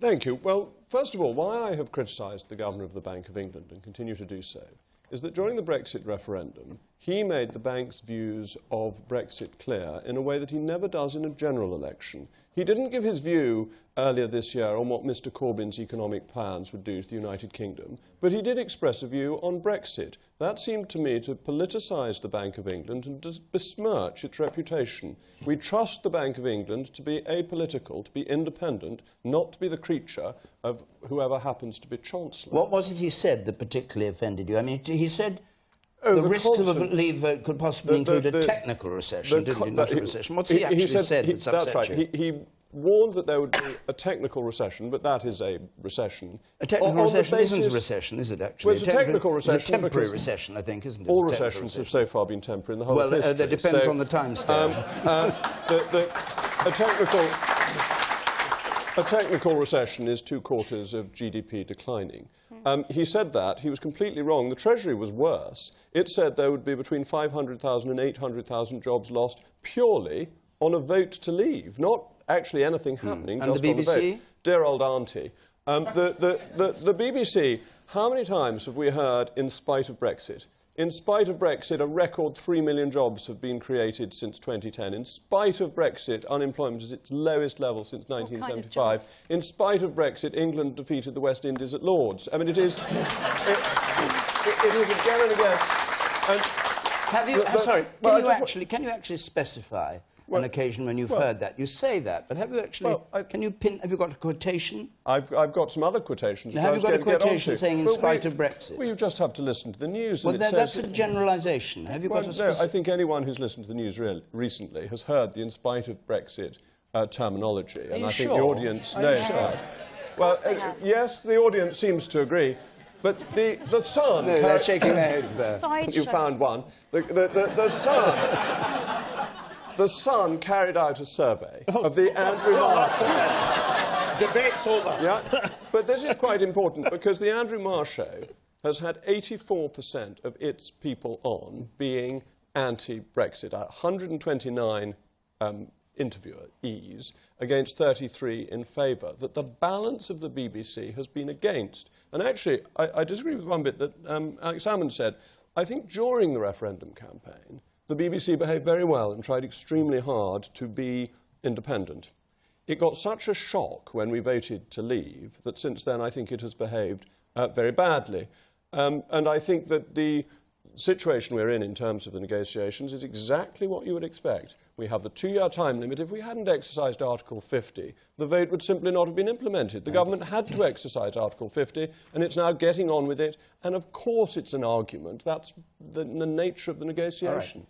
Thank you. Well, first of all, why I have criticised the Governor of the Bank of England and continue to do so is that during the Brexit referendum, he made the bank's views of Brexit clear in a way that he never does in a general election. He didn't give his view earlier this year on what Mr Corbyn's economic plans would do to the United Kingdom, but he did express a view on Brexit. That seemed to me to politicise the Bank of England and to besmirch its reputation. We trust the Bank of England to be apolitical, to be independent, not to be the creature of whoever happens to be Chancellor. What was it he said that particularly offended you? I mean, he said the risks of a leave vote could possibly include a technical recession, didn't he? Not a recession. What's he actually said that's upset That's right. He warned that there would be a technical recession, but that is a recession. A technical recession isn't a recession, is it, actually? Well, it's a technical recession. It's a temporary recession, I think, isn't it? All recessions have so far been temporary in the whole of history. Well, that depends on the time scale. A technical recession is 2 quarters of GDP declining. He said that. He was completely wrong. The Treasury was worse. It said there would be between 500,000 and 800,000 jobs lost purely on a vote to leave, not actually anything happening, and just the BBC? on the vote. Dear old auntie. The BBC, how many times have we heard, in spite of Brexit? In spite of Brexit, a record 3 million jobs have been created since 2010. In spite of Brexit, unemployment is its lowest level since 1975. In spite of Brexit, England defeated the West Indies at Lord's. I mean, it is... it is again and again... And have you... sorry, can you actually specify an occasion when you've heard that? You say that, but have you actually... have you got a quotation? I've got some other quotations. Now, have you got a quotation saying in spite of Brexit? Well, you just have to listen to the news. Well, that's a generalisation. Have you got a specific... No, I think anyone who's listened to the news recently has heard the in spite of Brexit terminology. And I think the audience knows that. Well, yes, the audience seems to agree. But the Sun... No, they're shaking their heads there. You found one. The Sun carried out a survey of the Andrew Marr Show. Debate's over. Yeah, but this is quite important because the Andrew Marr Show has had 84% of its people on being anti-Brexit. 129 interviewees against 33 in favour. That the balance of the BBC has been against. And actually, I disagree with one bit that Alex Salmond said. I think during the referendum campaign, the BBC behaved very well and tried extremely hard to be independent. It got such a shock when we voted to leave that since then I think it has behaved very badly. And I think that the situation we're in terms of the negotiations is exactly what you would expect. We have the 2-year time limit. If we hadn't exercised Article 50, the vote would simply not have been implemented. The government had to exercise Article 50, and it's now getting on with it. And of course it's an argument. That's the nature of the negotiation.